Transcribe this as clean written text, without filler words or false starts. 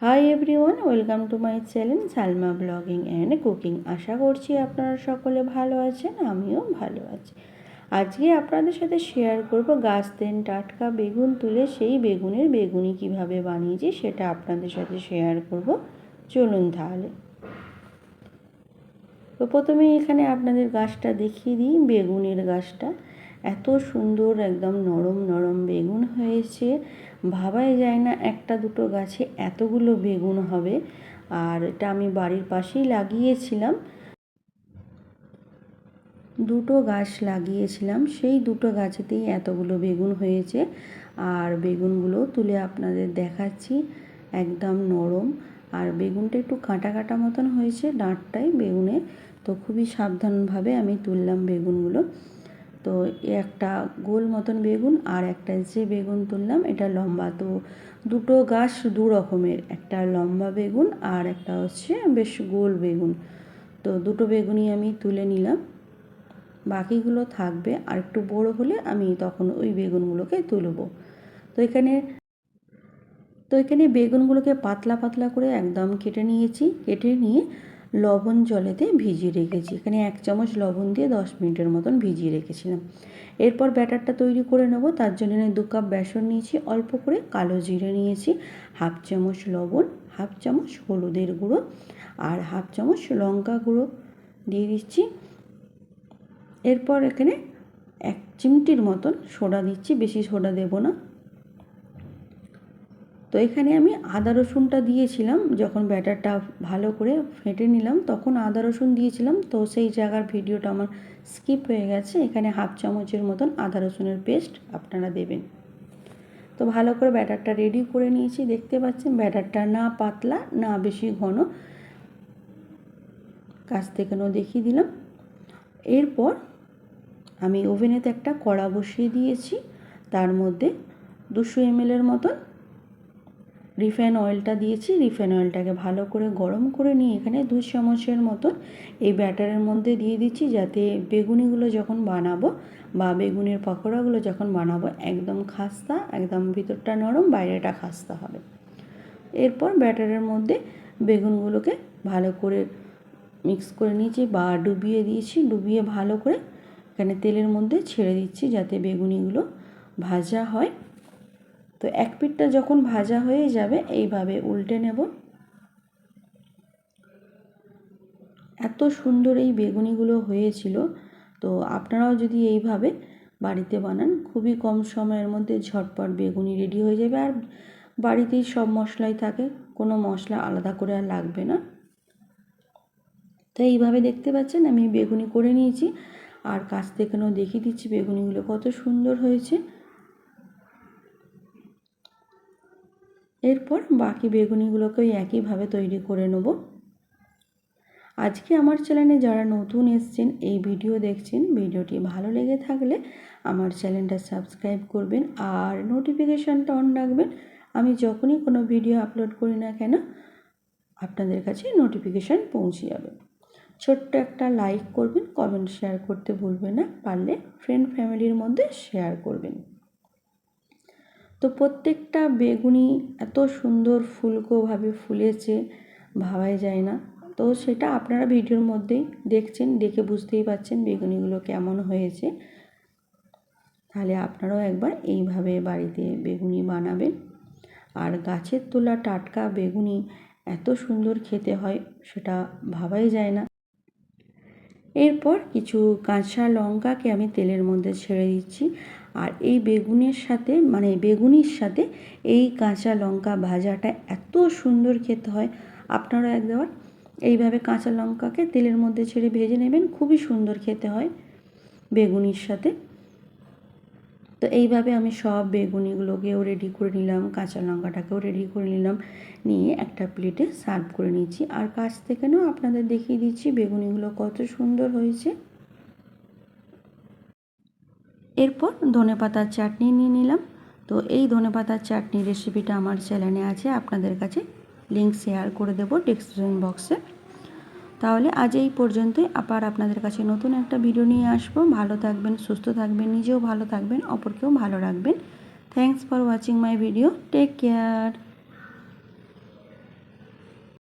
High everyone, welcome to my channel Salma blogging and cooking. আশা করছি আপনারা সকলে ভালো আছেন, আমিও ভালো আছি। আজকে আপনাদের সাথে শেয়ার করব গাছ থেকে টাটকা বেগুন তুলে সেই বেগুনের বেগুনি কিভাবে বানিয়েছি সেটা আপনাদের সাথে শেয়ার করব। চলুন তাহলে। তো প্রথমে এখানে আপনাদের গাছটা দেখিয়ে দিই। বেগুনের গাছটা এত সুন্দর, একদম নরম নরম বেগুন হয়েছে, ভাবাই যায় না একটা দুটো গাছে এতগুলো বেগুন হবে। আর এটা আমি বাড়ির পাশেই লাগিয়েছিলাম, দুটো গাছ লাগিয়েছিলাম, সেই দুটো গাছেতেই এতগুলো বেগুন হয়েছে। আর বেগুনগুলো তুলে আপনাদের দেখাচ্ছি, একদম নরম। আর বেগুনটা একটু কাঁটা কাঁটা মতন হয়েছে ডাঁটটায় বেগুনে, তো খুবই সাবধানভাবে আমি তুললাম বেগুনগুলো। তো একটা গোল মতন বেগুন আর একটা যে বেগুন তুললাম এটা লম্বা, তো দুটো গাছ দু রকমের, একটা লম্বা বেগুন আর একটা হচ্ছে বেশ গোল বেগুন। তো দুটো বেগুনই আমি তুলে নিলাম, বাকিগুলো থাকবে, আর একটু বড় হলে আমি তখন ওই বেগুনগুলোকে তুলব। তো এখানে বেগুনগুলোকে পাতলা পাতলা করে একদম কেটে নিয়েছি, কেটে নিয়ে লবণ জলেতে ভিজিয়ে রেখেছি। এখানে 1 চামচ লবণ দিয়ে 10 মিনিটের মতন ভিজিয়ে রেখেছিলাম। এরপর ব্যাটারটা তৈরি করে নেব। তার জন্য 2 কাপ বেসন নিয়েছি, অল্প করে কালো জিরে নিয়েছি, 1/2 চামচ লবণ, 1/2 চামচ হলুদের গুঁড়ো আর 1/2 চামচ লঙ্কা গুঁড়ো দিয়ে দিচ্ছি। এরপর এখানে 1 চিমটির মতন সোডা দিচ্ছি, বেশি সোডা দেব না। তো এখানে আমি আদা রসুনটা দিয়েছিলাম, যখন ব্যাটারটা ভালো করে ফেটে নিলাম তখন আদা রসুন দিয়েছিলাম, তো সেই জায়গার ভিডিওটা আমার স্কিপ হয়ে গেছে। এখানে 1/2 চামচের মতন আদা রসুনের পেস্ট আপনারা দেবেন। তো ভালো করে ব্যাটারটা রেডি করে নিয়েছি, দেখতে পাচ্ছেন ব্যাটারটা না পাতলা না বেশি ঘন, কাছ থেকেও দেখিয়ে দিলাম। এরপর আমি ওভেনেতে একটা কড়া বসিয়ে দিয়েছি, তার মধ্যে 200 ml মতন রিফাইন অয়েলটা দিয়েছি। রিফাইন অয়েলটাকে ভালো করে গরম করে নিয়ে এখানে 2 চামচের মতন এই ব্যাটারের মধ্যে দিয়ে দিচ্ছি, যাতে বেগুনিগুলো যখন বানাবো বা বেগুনের পকোড়াগুলো যখন বানাবো একদম খাস্তা, একদম ভিতরটা নরম বাইরেটা খাস্তা হবে। এরপর ব্যাটারের মধ্যে বেগুনগুলোকে ভালো করে মিক্স করে নিয়েছি বা ডুবিয়ে দিয়েছি, ডুবিয়ে ভালো করে এখানে তেলের মধ্যে ছেড়ে দিচ্ছি যাতে বেগুনিগুলো ভাজা হয়। তো এক পিঠটা যখন ভাজা হয়ে যাবে এইভাবে উল্টে নেব। এত সুন্দর এই বেগুনিগুলো হয়েছিল। তো আপনারাও যদি এইভাবে বাড়িতে বানান, খুবই কম সময়ের মধ্যে ঝটপট বেগুনি রেডি হয়ে যাবে। আর বাড়িতেই সব মশলাই থাকে, কোনো মশলা আলাদা করে আর লাগবে না। তো এইভাবে দেখতে পাচ্ছেন আমি বেগুনি করে নিয়েছি, আর কাছ থেকেও দেখিয়ে দিচ্ছি বেগুনিগুলো কত সুন্দর হয়েছে। এরপর বাকি বেগুনিগুলোকেও একইভাবে তৈরি করে নেব। আজকে আমার চ্যানেলে যারা নতুন এসেছেন, এই ভিডিও দেখছেন, ভিডিওটি ভালো লেগে থাকলে আমার চ্যানেলটা সাবস্ক্রাইব করবেন আর নোটিফিকেশানটা অন রাখবেন। আমি যখনই কোনো ভিডিও আপলোড করি না কেন আপনাদের কাছে নোটিফিকেশান পৌঁছে যাবে। ছোট্ট একটা লাইক করবেন, কমেন্ট শেয়ার করতে ভুলবেন না, পারলে ফ্রেন্ড ফ্যামিলির মধ্যে শেয়ার করবেন। তো প্রত্যেকটা বেগুনি এত সুন্দর ফুলকোভাবে ফুলেছে, ভাবাই যায় না। তো সেটা আপনারা ভিডিওর মধ্যেই দেখছেন, দেখে বুঝতেই পারছেন বেগুনিগুলো কেমন হয়েছে। তাহলে আপনারাও একবার এইভাবে বাড়িতে বেগুনি বানাবেন। আর গাছের তোলা টাটকা বেগুনি এত সুন্দর খেতে হয় সেটা ভাবাই যায় না। এরপর কিছু কাঁচা লঙ্কাকে আমি তেলের মধ্যে ছেড়ে দিচ্ছি, আর এই বেগুনের সাথে বেগুনির সাথে এই কাঁচা লঙ্কা ভাজাটা এত সুন্দর খেতে হয়। আপনারা একবার এইভাবে কাঁচা লঙ্কাকে তেলের মধ্যে ছেড়ে ভেজে নেবেন, খুবই সুন্দর খেতে হয় বেগুনির সাথে। তো এইভাবে আমি সব বেগুনিগুলোকেও রেডি করে নিলাম, কাঁচা লঙ্কাটাকেও রেডি করে নিলাম, নিয়ে একটা প্লেটে সার্ভ করে নিচ্ছি। আর কাছ থেকেও আপনাদের দেখিয়ে দিচ্ছি বেগুনিগুলো কত সুন্দর হয়েছে। এরপর ধনেপাতার চাটনি নিয়ে নিলাম। তো এই ধনেপাতার চাটনি রেসিপিটা আমার চ্যানেলে আছে, আপনাদের কাছে লিঙ্ক শেয়ার করে দেবো ডেসক্রিপশন বক্সে। তাহলে আজ এই পর্যন্তই, আবার আপনাদের কাছে নতুন একটা ভিডিও নিয়ে আসবো। ভালো থাকবেন, সুস্থ থাকবেন, নিজেও ভালো থাকবেন, অপরকেও ভালো রাখবেন। Thanks for watching my video, take care.